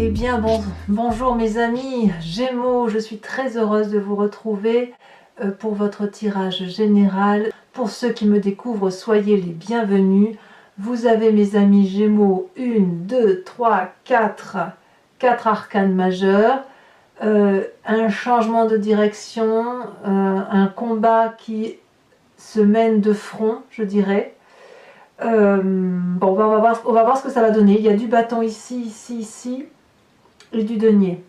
Eh bien, bonjour mes amis Gémeaux, je suis très heureuse de vous retrouver pour votre tirage général. Pour ceux qui me découvrent, soyez les bienvenus. Vous avez mes amis Gémeaux, 1, 2, 3, 4 arcanes majeurs, un changement de direction, un combat qui se mène de front, je dirais. Bon, on va voir ce que ça va donner. Il y a du bâton ici, ici, ici, et du denier.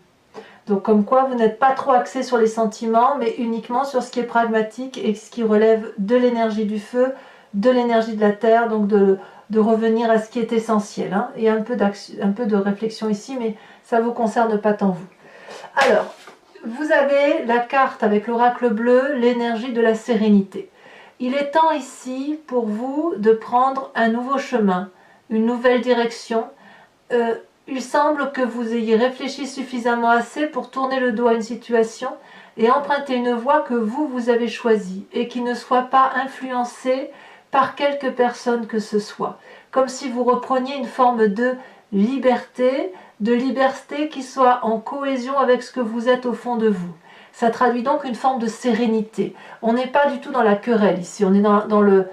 Donc comme quoi vous n'êtes pas trop axé sur les sentiments, mais uniquement sur ce qui est pragmatique et ce qui relève de l'énergie du feu, de l'énergie de la terre, donc de revenir à ce qui est essentiel. Hein. Il y a un peu de réflexion ici, mais ça ne vous concerne pas tant vous. Alors, vous avez la carte avec l'oracle bleu, l'énergie de la sérénité. Il est temps ici pour vous de prendre un nouveau chemin, une nouvelle direction. Il semble que vous ayez réfléchi suffisamment assez pour tourner le dos à une situation et emprunter une voie que vous avez choisie et qui ne soit pas influencée par quelque personne que ce soit. Comme si vous repreniez une forme de liberté qui soit en cohésion avec ce que vous êtes au fond de vous. Ça traduit donc une forme de sérénité. On n'est pas du tout dans la querelle ici, on est dans le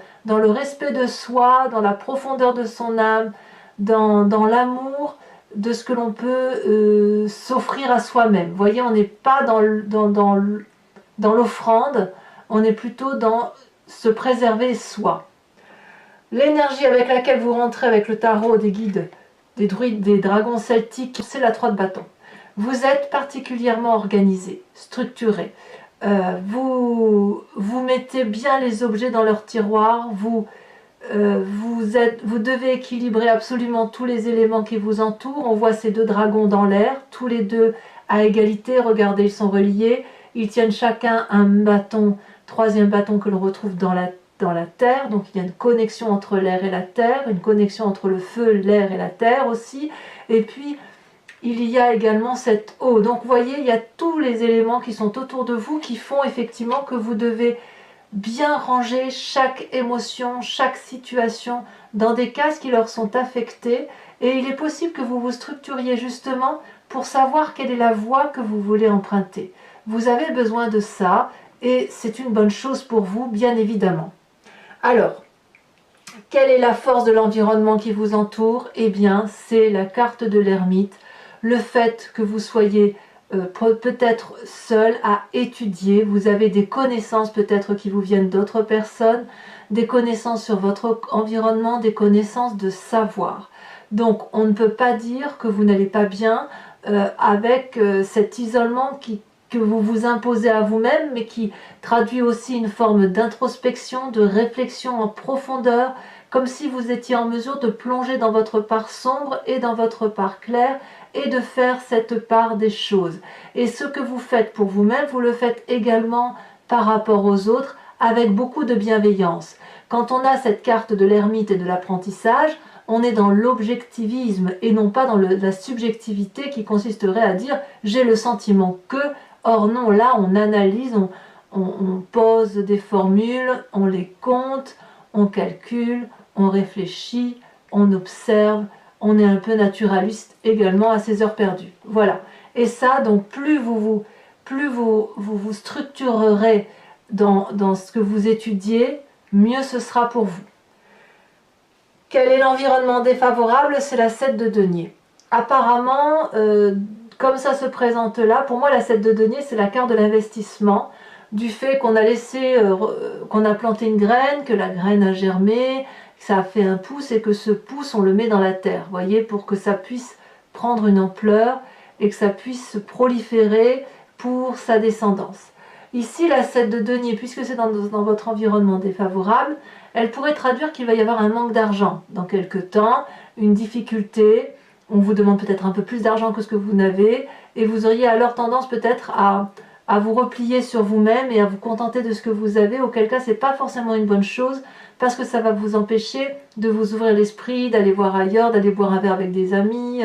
respect de soi, dans la profondeur de son âme, dans l'amour de ce que l'on peut s'offrir à soi-même. Vous voyez, on n'est pas dans l'offrande, on est plutôt dans se préserver soi. L'énergie avec laquelle vous rentrez avec le tarot, des guides, des druides, des dragons celtiques, c'est la 3 de bâton. Vous êtes particulièrement organisé, structuré. Vous mettez bien les objets dans leur tiroir, vous devez équilibrer absolument tous les éléments qui vous entourent. On voit ces deux dragons dans l'air, tous les deux à égalité. Regardez, ils sont reliés. Ils tiennent chacun un bâton, troisième bâton que l'on retrouve dans la terre. Donc il y a une connexion entre l'air et la terre, une connexion entre le feu, l'air et la terre aussi. Et puis il y a également cette eau. Donc vous voyez, il y a tous les éléments qui sont autour de vous qui font effectivement que vous devez bien ranger chaque émotion, chaque situation dans des cases qui leur sont affectées, et il est possible que vous vous structuriez justement pour savoir quelle est la voie que vous voulez emprunter. Vous avez besoin de ça et c'est une bonne chose pour vous, bien évidemment. Alors, quelle est la force de l'environnement qui vous entoure? Eh bien, c'est la carte de l'ermite, le fait que vous soyez peut-être seul à étudier, vous avez des connaissances peut-être qui vous viennent d'autres personnes, des connaissances sur votre environnement, des connaissances de savoir. Donc on ne peut pas dire que vous n'allez pas bien avec cet isolement que vous vous imposez à vous-même, mais qui traduit aussi une forme d'introspection, de réflexion en profondeur, comme si vous étiez en mesure de plonger dans votre part sombre et dans votre part claire, et de faire cette part des choses. Et ce que vous faites pour vous-même, vous le faites également par rapport aux autres, avec beaucoup de bienveillance. Quand on a cette carte de l'ermite et de l'apprentissage, on est dans l'objectivisme et non pas dans la subjectivité qui consisterait à dire « j'ai le sentiment que ». Or non, là on analyse, on pose des formules, on les compte, on calcule, on réfléchit, on observe, on est un peu naturaliste également à ses heures perdues. Voilà. Et ça, donc plus vous structurerez dans ce que vous étudiez, mieux ce sera pour vous. Quel est l'environnement défavorable? C'est la 7 de denier. Apparemment, comme ça se présente là, pour moi la 7 de denier c'est la carte de l'investissement, du fait qu'on a laissé, qu'on a planté une graine, que la graine a germé, que ça a fait un pouce et que ce pouce on le met dans la terre, voyez, pour que ça puisse prendre une ampleur et que ça puisse se proliférer pour sa descendance. Ici la 7 de denier, puisque c'est dans votre environnement défavorable, elle pourrait traduire qu'il va y avoir un manque d'argent dans quelques temps, une difficulté. On vous demande peut-être un peu plus d'argent que ce que vous n'avez, et vous auriez alors tendance peut-être à vous replier sur vous-même et à vous contenter de ce que vous avez, auquel cas c'est pas forcément une bonne chose, parce que ça va vous empêcher de vous ouvrir l'esprit, d'aller voir ailleurs, d'aller boire un verre avec des amis,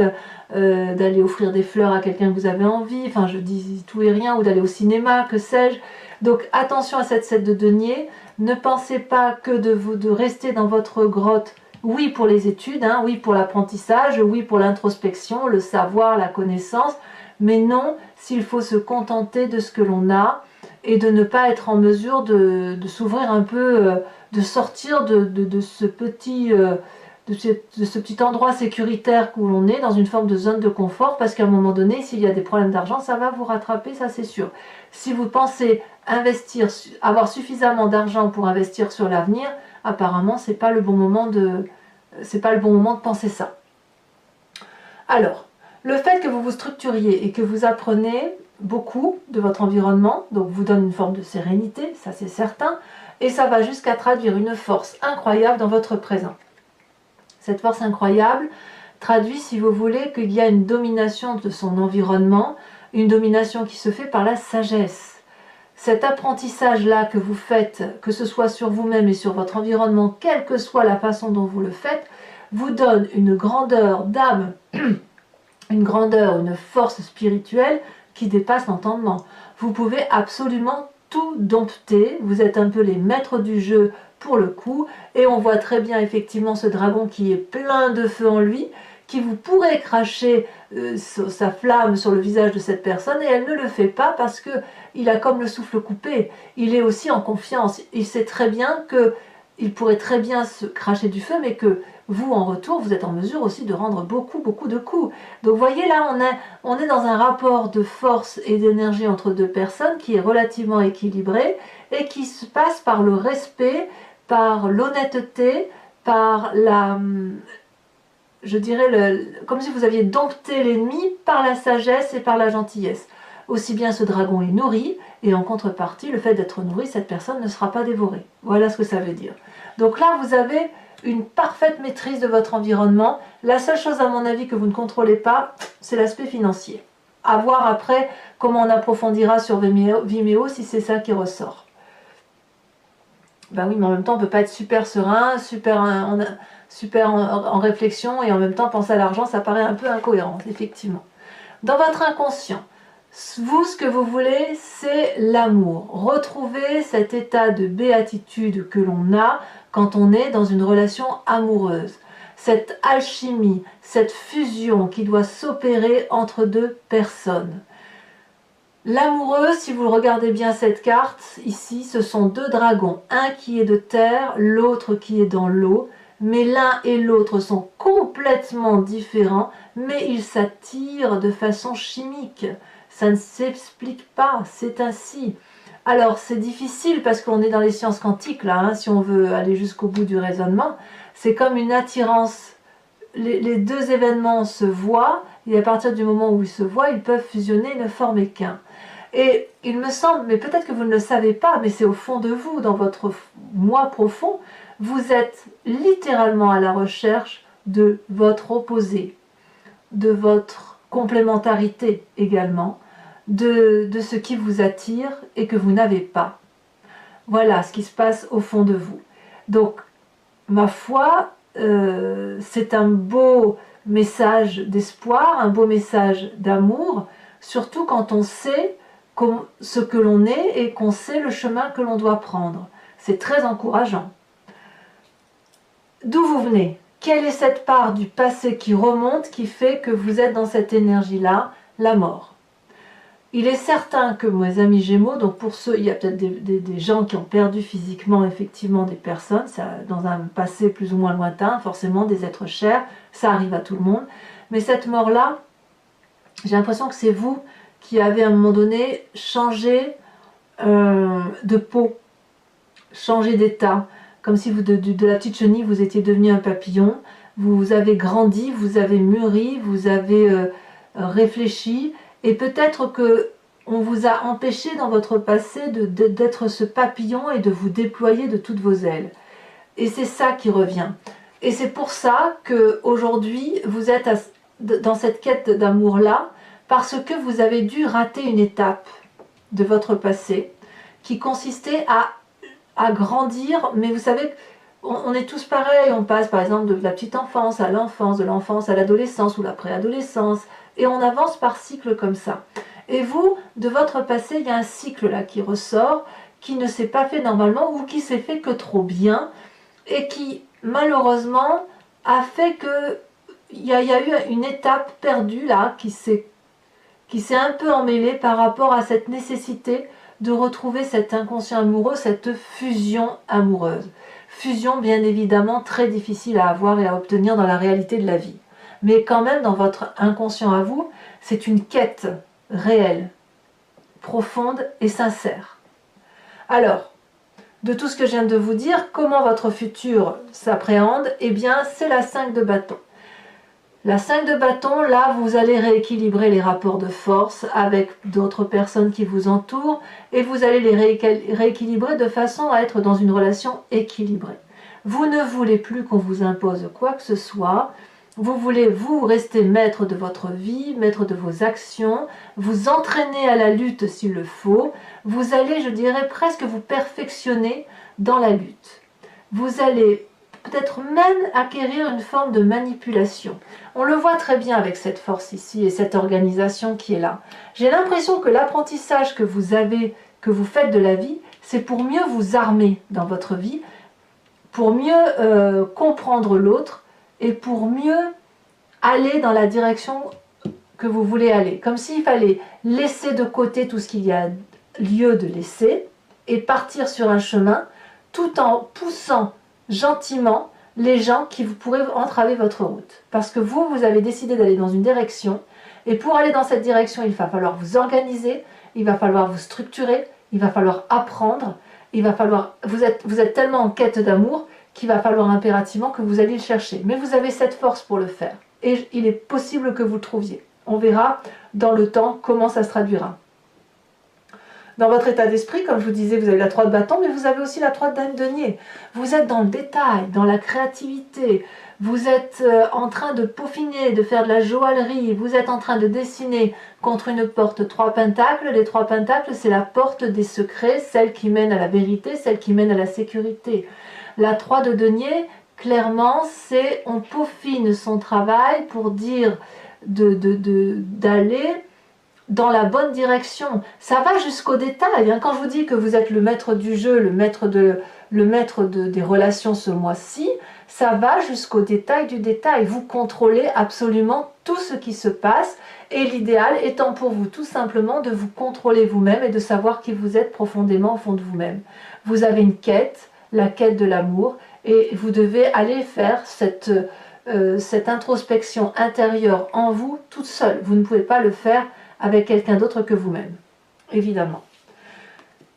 d'aller offrir des fleurs à quelqu'un que vous avez envie, enfin je dis tout et rien, ou d'aller au cinéma, que sais-je. Donc attention à cette 7 de denier, ne pensez pas que de rester dans votre grotte Oui pour les études, hein, oui pour l'apprentissage, oui pour l'introspection, le savoir, la connaissance, mais non s'il faut se contenter de ce que l'on a et de ne pas être en mesure de s'ouvrir un peu, de sortir de ce petit... de ce petit endroit sécuritaire où l'on est, dans une forme de zone de confort, parce qu'à un moment donné, s'il y a des problèmes d'argent, ça va vous rattraper, ça c'est sûr. Si vous pensez investir, avoir suffisamment d'argent pour investir sur l'avenir, apparemment, c'est pas le bon moment de penser ça. Alors, le fait que vous vous structuriez et que vous apprenez beaucoup de votre environnement, donc vous donne une forme de sérénité, ça c'est certain, et ça va jusqu'à traduire une force incroyable dans votre présent. Cette force incroyable traduit, si vous voulez, qu'il y a une domination de son environnement, une domination qui se fait par la sagesse. Cet apprentissage-là que vous faites, que ce soit sur vous-même et sur votre environnement, quelle que soit la façon dont vous le faites, vous donne une grandeur d'âme, une grandeur, une force spirituelle qui dépasse l'entendement. Vous pouvez absolument tout dompter, vous êtes un peu les maîtres du jeu pour le coup, et on voit très bien effectivement ce dragon qui est plein de feu en lui, qui vous pourrait cracher sa flamme sur le visage de cette personne, et elle ne le fait pas parce que il a comme le souffle coupé, il est aussi en confiance, il sait très bien que il pourrait très bien se cracher du feu, mais que vous en retour, vous êtes en mesure aussi de rendre beaucoup de coups. Donc vous voyez là, on est dans un rapport de force et d'énergie entre deux personnes qui est relativement équilibré et qui se passe par le respect, par l'honnêteté, par la, je dirais, comme si vous aviez dompté l'ennemi par la sagesse et par la gentillesse. Aussi bien ce dragon est nourri, et en contrepartie, le fait d'être nourri, cette personne ne sera pas dévorée. Voilà ce que ça veut dire. Donc là, vous avez une parfaite maîtrise de votre environnement. La seule chose, à mon avis, que vous ne contrôlez pas, c'est l'aspect financier. À voir après comment on approfondira sur Vimeo si c'est ça qui ressort. Ben oui, mais en même temps, on ne peut pas être super serein, super en réflexion, et en même temps penser à l'argent, ça paraît un peu incohérent, effectivement. Dans votre inconscient, vous, ce que vous voulez, c'est l'amour. Retrouver cet état de béatitude que l'on a quand on est dans une relation amoureuse. Cette alchimie, cette fusion qui doit s'opérer entre deux personnes. L'amoureux, si vous regardez bien cette carte, ici, ce sont deux dragons. Un qui est de terre, l'autre qui est dans l'eau. Mais l'un et l'autre sont complètement différents, mais ils s'attirent de façon chimique. Ça ne s'explique pas, c'est ainsi. Alors, c'est difficile parce qu'on est dans les sciences quantiques, là, hein, si on veut aller jusqu'au bout du raisonnement. C'est comme une attirance. Les deux événements se voient, et à partir du moment où ils se voient, ils peuvent fusionner et ne former qu'un. Et il me semble, mais peut-être que vous ne le savez pas, mais c'est au fond de vous, dans votre moi profond, vous êtes littéralement à la recherche de votre opposé, de votre complémentarité également, de ce qui vous attire et que vous n'avez pas. Voilà ce qui se passe au fond de vous. Donc, ma foi, c'est un beau message d'espoir, un beau message d'amour, surtout quand on sait ce que l'on est et qu'on sait le chemin que l'on doit prendre. C'est très encourageant. D'où vous venez? Quelle est cette part du passé qui remonte, qui fait que vous êtes dans cette énergie-là? La mort. Il est certain que mes amis Gémeaux, donc pour ceux, il y a peut-être des gens qui ont perdu physiquement effectivement des personnes, ça, dans un passé plus ou moins lointain, forcément des êtres chers, ça arrive à tout le monde. Mais cette mort-là, j'ai l'impression que c'est vous qui avez à un moment donné changé de peau, changé d'état. Comme si vous, de la petite chenille, vous étiez devenu un papillon, vous avez grandi, vous avez mûri, vous avez réfléchi, et peut-être que on vous a empêché dans votre passé d'être ce papillon et de vous déployer de toutes vos ailes. Et c'est ça qui revient. Et c'est pour ça qu'aujourd'hui, vous êtes dans cette quête d'amour-là, parce que vous avez dû rater une étape de votre passé, qui consistait à grandir, mais vous savez, on est tous pareils, on passe par exemple de la petite enfance à l'enfance, de l'enfance à l'adolescence ou la préadolescence, et on avance par cycle comme ça. Et vous, de votre passé, il y a un cycle là qui ressort, qui ne s'est pas fait normalement ou qui s'est fait que trop bien, et qui malheureusement a fait que il y a eu une étape perdue là qui s'est un peu emmêlée par rapport à cette nécessité de retrouver cet inconscient amoureux, cette fusion amoureuse. Fusion bien évidemment très difficile à avoir et à obtenir dans la réalité de la vie. Mais quand même dans votre inconscient à vous, c'est une quête réelle, profonde et sincère. Alors, de tout ce que je viens de vous dire, comment votre futur s'appréhende? Eh bien, c'est la 5 de bâton. La 5 de bâton, là, vous allez rééquilibrer les rapports de force avec d'autres personnes qui vous entourent et vous allez les rééquilibrer de façon à être dans une relation équilibrée. Vous ne voulez plus qu'on vous impose quoi que ce soit. Vous voulez, vous, rester maître de votre vie, maître de vos actions, vous entraîner à la lutte s'il le faut. Vous allez, je dirais, presque vous perfectionner dans la lutte. Vous allez peut-être même acquérir une forme de manipulation. On le voit très bien avec cette force ici et cette organisation qui est là. J'ai l'impression que l'apprentissage que vous avez, que vous faites de la vie, c'est pour mieux vous armer dans votre vie, pour mieux comprendre l'autre et pour mieux aller dans la direction que vous voulez aller. Comme s'il fallait laisser de côté tout ce qu'il y a lieu de laisser et partir sur un chemin tout en poussant gentiment les gens qui vous pourraient entraver votre route. Parce que vous avez décidé d'aller dans une direction, et pour aller dans cette direction, il va falloir vous organiser, il va falloir vous structurer, il va falloir apprendre, il va falloir... Vous êtes tellement en quête d'amour qu'il va falloir impérativement que vous alliez le chercher. Mais vous avez cette force pour le faire. Et il est possible que vous le trouviez. On verra dans le temps comment ça se traduira. Dans votre état d'esprit, comme je vous disais, vous avez la 3 de bâton, mais vous avez aussi la 3 de denier. Vous êtes dans le détail, dans la créativité. Vous êtes en train de peaufiner, de faire de la joaillerie. Vous êtes en train de dessiner contre une porte 3 pentacles. Les 3 pentacles, c'est la porte des secrets, celle qui mène à la vérité, celle qui mène à la sécurité. La 3 de denier, clairement, c'est on peaufine son travail pour dire d'aller dans la bonne direction. Ça va jusqu'au détail. Hein. Quand je vous dis que vous êtes le maître du jeu, le maître des relations ce mois-ci, ça va jusqu'au détail du détail. Vous contrôlez absolument tout ce qui se passe et l'idéal étant pour vous tout simplement de vous contrôler vous-même et de savoir qui vous êtes profondément au fond de vous-même. Vous avez une quête, la quête de l'amour, et vous devez aller faire cette introspection intérieure en vous toute seule. Vous ne pouvez pas le faire avec quelqu'un d'autre que vous-même, évidemment.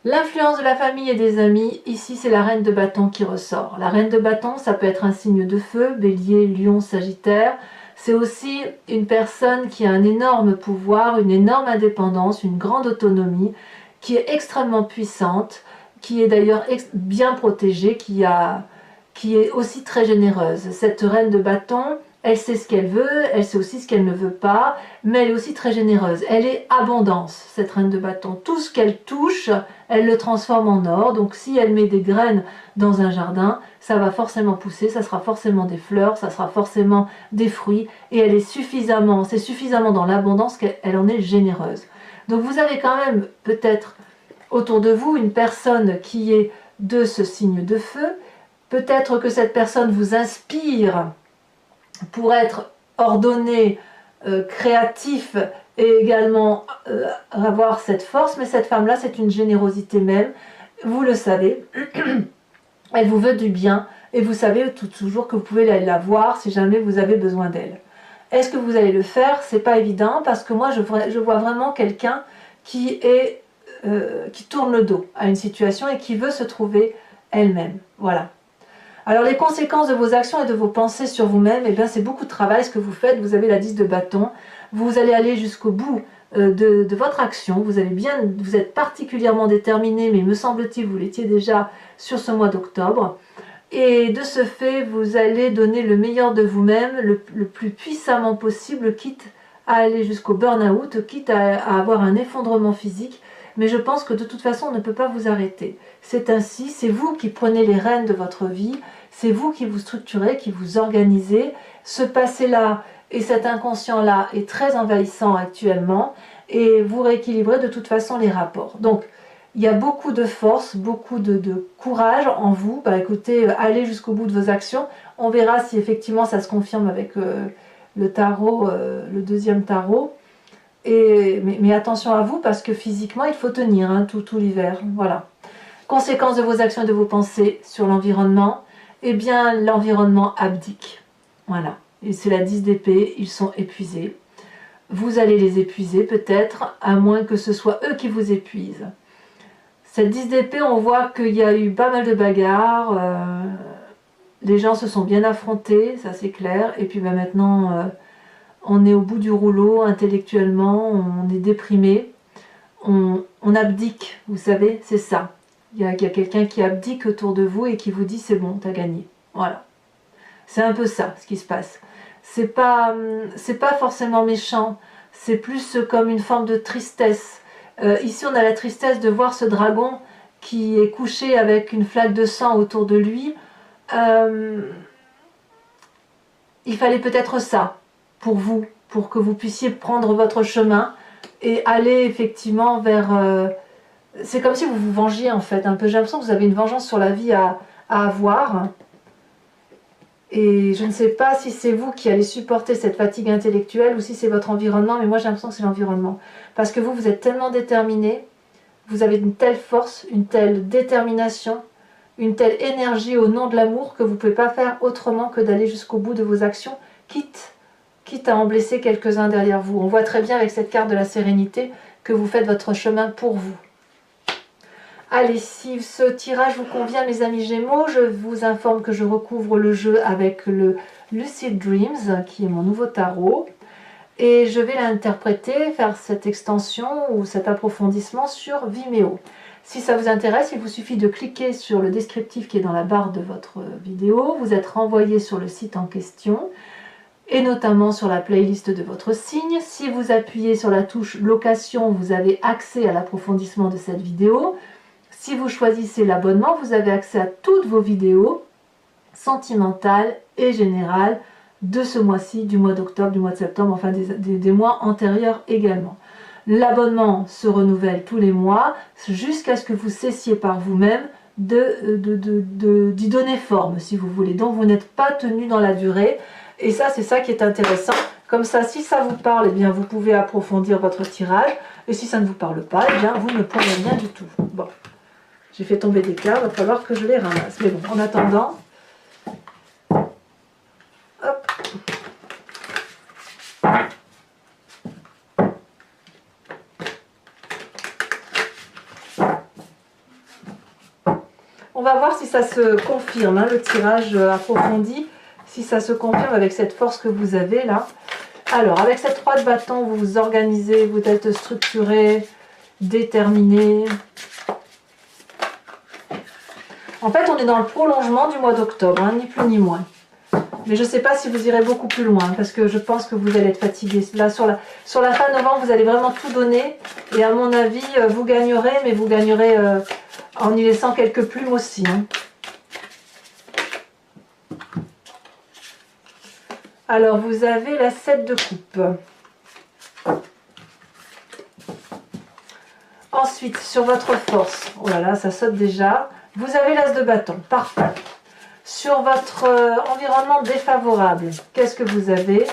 L'influence de la famille et des amis, ici c'est la reine de bâton qui ressort. La reine de bâton, ça peut être un signe de feu, bélier, lion, sagittaire. C'est aussi une personne qui a un énorme pouvoir, une énorme indépendance, une grande autonomie, qui est extrêmement puissante, qui est d'ailleurs bien protégée, qui est aussi très généreuse. Cette reine de bâton, elle sait ce qu'elle veut, elle sait aussi ce qu'elle ne veut pas, mais elle est aussi très généreuse. Elle est abondance, cette reine de bâton. Tout ce qu'elle touche, elle le transforme en or. Donc si elle met des graines dans un jardin, ça va forcément pousser, ça sera forcément des fleurs, ça sera forcément des fruits. Et elle est c'est suffisamment dans l'abondance qu'elle en est généreuse. Donc vous avez quand même peut-être autour de vous une personne qui est de ce signe de feu. Peut-être que cette personne vous inspire pour être ordonné, créatif et également avoir cette force, mais cette femme-là, c'est une générosité même, vous le savez, elle vous veut du bien et vous savez toujours que vous pouvez aller la voir si jamais vous avez besoin d'elle. Est-ce que vous allez le faire? C'est pas évident parce que moi je vois vraiment quelqu'un qui tourne le dos à une situation et qui veut se trouver elle-même. Voilà. Alors les conséquences de vos actions et de vos pensées sur vous-même, eh bien c'est beaucoup de travail ce que vous faites. Vous avez la 10 de bâton, vous allez aller jusqu'au bout de votre action. Vous êtes particulièrement déterminé, mais me semble-t-il vous l'étiez déjà sur ce mois d'octobre. Et de ce fait, vous allez donner le meilleur de vous-même, le plus puissamment possible, quitte à aller jusqu'au burn-out, quitte à avoir un effondrement physique. Mais je pense que de toute façon, on ne peut pas vous arrêter. C'est ainsi, c'est vous qui prenez les rênes de votre vie, c'est vous qui vous structurez, qui vous organisez. Ce passé-là et cet inconscient-là est très envahissant actuellement et vous rééquilibrez de toute façon les rapports. Donc, il y a beaucoup de force, beaucoup de courage en vous. Bah, écoutez, allez jusqu'au bout de vos actions. On verra si effectivement ça se confirme avec le tarot, le deuxième tarot. Mais attention à vous, parce que physiquement, il faut tenir hein, tout l'hiver. Voilà. Conséquence de vos actions et de vos pensées sur l'environnement, eh bien, l'environnement abdique. Voilà. Et c'est la 10 d'épée, ils sont épuisés. Vous allez les épuiser peut-être, à moins que ce soit eux qui vous épuisent. Cette 10 d'épée, on voit qu'il y a eu pas mal de bagarres. Les gens se sont bien affrontés, ça c'est clair. Et puis maintenant, on est au bout du rouleau intellectuellement, on est déprimé. On abdique, vous savez, c'est ça. Il y a quelqu'un qui abdique autour de vous et qui vous dit c'est bon, t'as gagné. Voilà. C'est un peu ça, ce qui se passe. C'est pas forcément méchant, c'est plus comme une forme de tristesse. Ici, on a la tristesse de voir ce dragon qui est couché avec une flaque de sang autour de lui. Il fallait peut-être ça pour vous, pour que vous puissiez prendre votre chemin et aller effectivement vers... c'est comme si vous vous vengiez en fait, un peu. J'ai l'impression que vous avez une vengeance sur la vie à avoir. Et je ne sais pas si c'est vous qui allez supporter cette fatigue intellectuelle ou si c'est votre environnement, mais moi j'ai l'impression que c'est l'environnement. Parce que vous êtes tellement déterminé, vous avez une telle force, une telle détermination, une telle énergie au nom de l'amour que vous ne pouvez pas faire autrement que d'aller jusqu'au bout de vos actions, quitte à en blesser quelques-uns derrière vous. On voit très bien avec cette carte de la sérénité que vous faites votre chemin pour vous. Allez, si ce tirage vous convient, mes amis Gémeaux, je vous informe que je recouvre le jeu avec le Lucid Dreams, qui est mon nouveau tarot. Et je vais l'interpréter, faire cette extension ou cet approfondissement sur Vimeo. Si ça vous intéresse, il vous suffit de cliquer sur le descriptif qui est dans la barre de votre vidéo. Vous êtes renvoyé sur le site en question et notamment sur la playlist de votre signe. Si vous appuyez sur la touche location, vous avez accès à l'approfondissement de cette vidéo. Si vous choisissez l'abonnement, vous avez accès à toutes vos vidéos sentimentales et générales de ce mois-ci, du mois d'octobre, du mois de septembre, enfin des mois antérieurs également. L'abonnement se renouvelle tous les mois jusqu'à ce que vous cessiez par vous-même d'y donner forme, si vous voulez. Donc vous n'êtes pas tenu dans la durée. Et ça, c'est ça qui est intéressant. Comme ça, si ça vous parle, eh bien, vous pouvez approfondir votre tirage. Et si ça ne vous parle pas, eh bien, vous ne pourrez rien du tout. Bon. J'ai fait tomber des cartes, il va falloir que je les ramasse. Mais bon, en attendant, hop. On va voir si ça se confirme, hein, le tirage approfondi, si ça se confirme avec cette force que vous avez là. Alors, avec cette 3 de bâton, vous vous organisez, vous êtes structuré, déterminé. En fait, on est dans le prolongement du mois d'octobre, hein, ni plus ni moins. Mais je ne sais pas si vous irez beaucoup plus loin, parce que je pense que vous allez être fatigué. Là, sur la fin novembre, vous allez vraiment tout donner. Et à mon avis, vous gagnerez, mais vous gagnerez en y laissant quelques plumes aussi. Hein. Alors, vous avez la 7 de coupe. Ensuite, sur votre force, oh là là, ça saute déjà. Vous avez l'as de bâton, parfait. Sur votre environnement défavorable, qu'est-ce que vous avez ?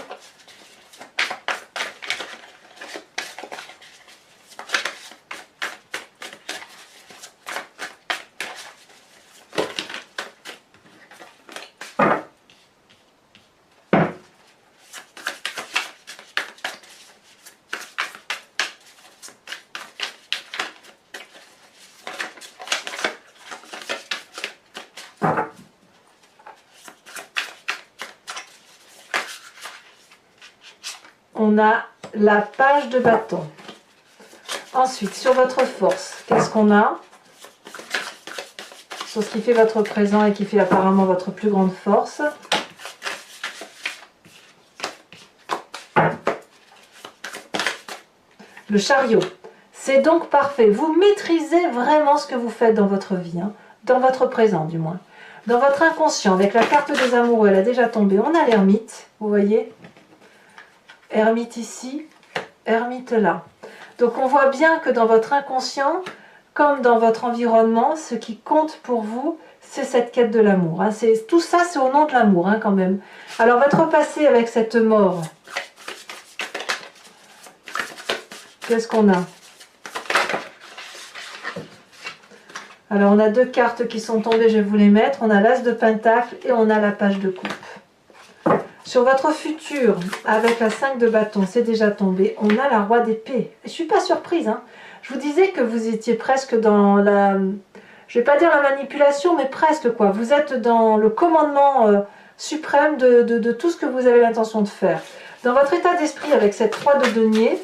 On a la page de bâton. Ensuite, sur votre force, qu'est-ce qu'on a? Sur ce qui fait votre présent et qui fait apparemment votre plus grande force. Le chariot. C'est donc parfait. Vous maîtrisez vraiment ce que vous faites dans votre vie, hein, dans votre présent du moins. Dans votre inconscient, avec la carte des amoureux, elle a déjà tombé. On a l'ermite, vous voyez? Ermite ici, ermite là. Donc on voit bien que dans votre inconscient, comme dans votre environnement, ce qui compte pour vous, c'est cette quête de l'amour. Hein. Tout ça, c'est au nom de l'amour, hein, quand même. Alors, votre passé avec cette mort. Qu'est-ce qu'on a? Alors, on a deux cartes qui sont tombées, je vais vous les mettre. On a l'As de Pentacle et on a la Page de Coupe. Sur votre futur, avec la 5 de bâton, c'est déjà tombé. On a la Roi d'épée. Je ne suis pas surprise. Hein. Je vous disais que vous étiez presque dans la... Je ne vais pas dire la manipulation, mais presque quoi. Vous êtes dans le commandement suprême de tout ce que vous avez l'intention de faire. Dans votre état d'esprit, avec cette 3 de denier,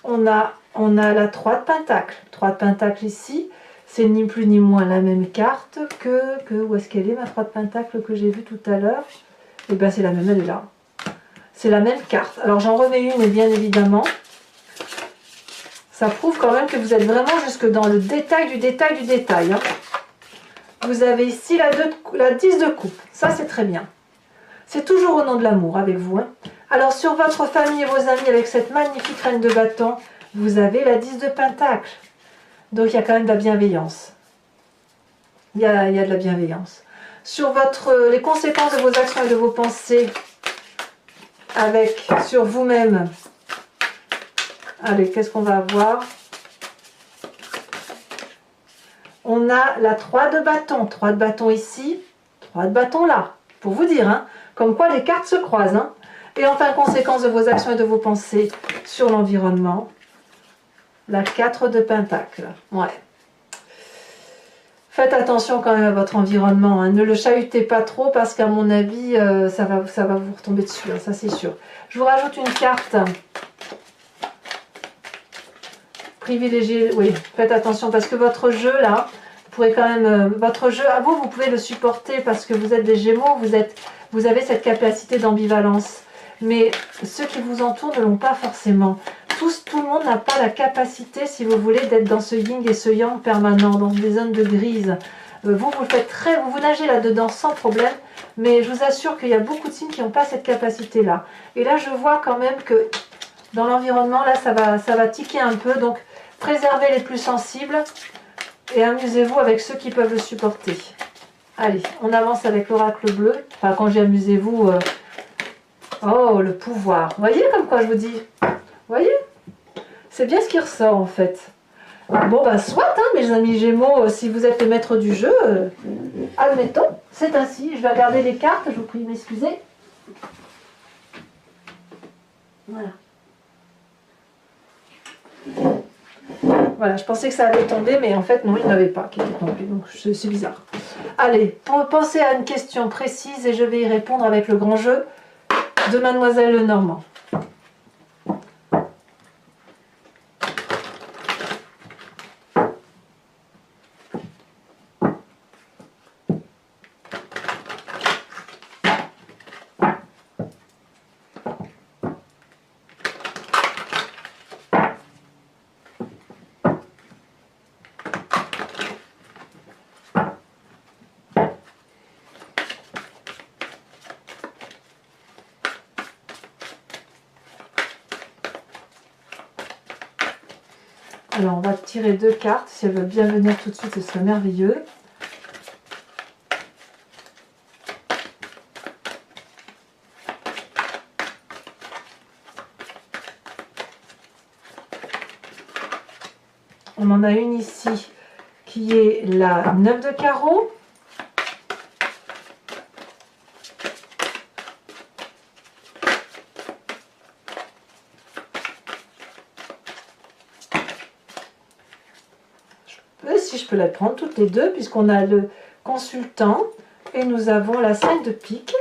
on a la 3 de Pentacle. 3 de Pentacle ici, c'est ni plus ni moins la même carte que où est-ce qu'elle est, ma 3 de Pentacle que j'ai vue tout à l'heure? Et bien c'est la même, elle est là. C'est la même carte. Alors j'en remets une, et bien évidemment, ça prouve quand même que vous êtes vraiment jusque dans le détail du détail du détail. Hein. Vous avez ici la 10 de coupe. Ça, c'est très bien. C'est toujours au nom de l'amour avec vous. Hein. Alors sur votre famille et vos amis, avec cette magnifique reine de bâton, vous avez la 10 de Pentacle. Donc il y a quand même de la bienveillance. Il y a de la bienveillance. Sur les conséquences de vos actions et de vos pensées, sur vous-même. Allez, qu'est-ce qu'on va avoir? On a la 3 de bâton. 3 de bâton ici, 3 de bâton là. Pour vous dire, hein, comme quoi les cartes se croisent. Hein. Et enfin, conséquence de vos actions et de vos pensées sur l'environnement. La 4 de Pentacle. Ouais. Faites attention quand même à votre environnement. Hein. Ne le chahutez pas trop parce qu'à mon avis, ça va vous retomber dessus. Hein, ça, c'est sûr. Je vous rajoute une carte. Privilégiez, oui, faites attention parce que votre jeu là, vous pourrez quand même, votre jeu à vous, vous pouvez le supporter parce que vous êtes des Gémeaux, vous avez cette capacité d'ambivalence. Mais ceux qui vous entourent ne l'ont pas forcément. Tout le monde n'a pas la capacité, si vous voulez, d'être dans ce yin et ce yang permanent, dans des zones de grise. Vous le faites vous nagez là-dedans sans problème, mais je vous assure qu'il y a beaucoup de signes qui n'ont pas cette capacité-là. Et là, je vois quand même que dans l'environnement, là, ça va tiquer un peu, donc préservez les plus sensibles et amusez-vous avec ceux qui peuvent le supporter. Allez, on avance avec l'oracle bleu. Enfin, quand j'ai amusez-vous, oh, le pouvoir. Vous voyez comme quoi je vous dis? Vous voyez? C'est bien ce qui ressort en fait. Bon, ben soit, hein, mes amis Gémeaux, si vous êtes le maître du jeu, admettons, c'est ainsi. Je vais regarder les cartes, je vous prie de m'excuser. Voilà. Voilà, je pensais que ça allait tomber, mais en fait, non, il n'avait pas qui était tombé, donc c'est bizarre. Allez, pensez à une question précise et je vais y répondre avec le grand jeu de Mademoiselle Lenormand. Alors, on va tirer deux cartes. Si elles veulent bien venir tout de suite, ce serait merveilleux. On en a une ici qui est la 9 de carreau. Si je peux la prendre toutes les deux, puisqu'on a le consultant et nous avons la 5 de pique.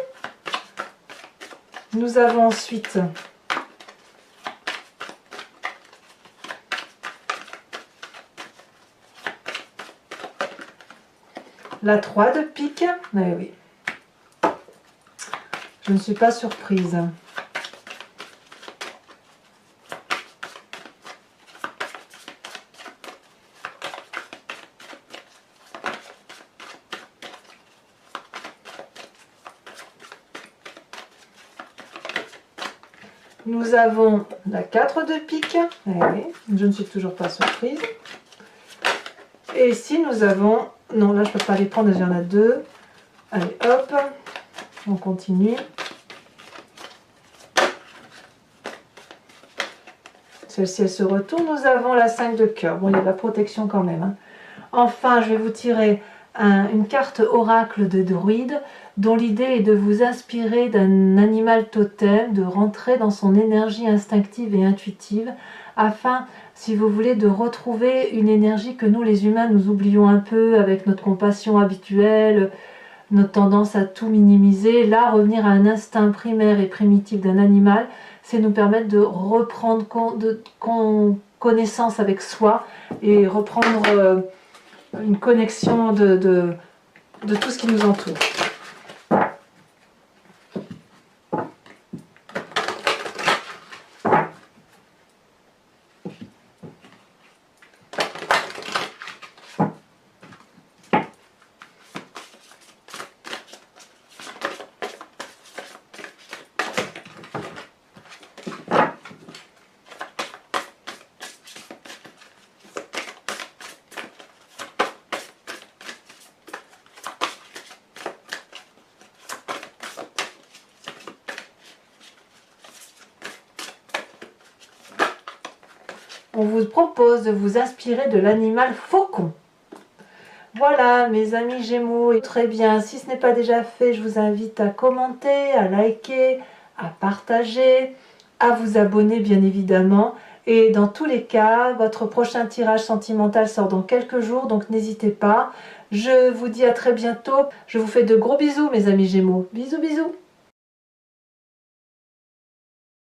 Nous avons ensuite la 3 de pique. Oui, oui. Je ne suis pas surprise. Nous avons la 4 de pique. Eh oui, je ne suis toujours pas surprise. Et ici, nous avons... Non, là, je ne peux pas les prendre, il y en a 2. Allez, hop, on continue. Celle-ci, elle se retourne. Nous avons la 5 de cœur. Bon, il y a de la protection quand même. Hein. Enfin, je vais vous tirer une carte oracle de druide dont l'idée est de vous inspirer d'un animal totem, de rentrer dans son énergie instinctive et intuitive afin, si vous voulez, de retrouver une énergie que nous les humains nous oublions un peu avec notre compassion habituelle, notre tendance à tout minimiser. Là, revenir à un instinct primaire et primitif d'un animal, c'est nous permettre de reprendre connaissance avec soi et reprendre une connexion de tout ce qui nous entoure. On vous propose de vous inspirer de l'animal faucon. Voilà mes amis Gémeaux, et très bien, si ce n'est pas déjà fait, je vous invite à commenter, à liker, à partager, à vous abonner bien évidemment. Et dans tous les cas, votre prochain tirage sentimental sort dans quelques jours, donc n'hésitez pas. Je vous dis à très bientôt, je vous fais de gros bisous mes amis Gémeaux. Bisous bisous.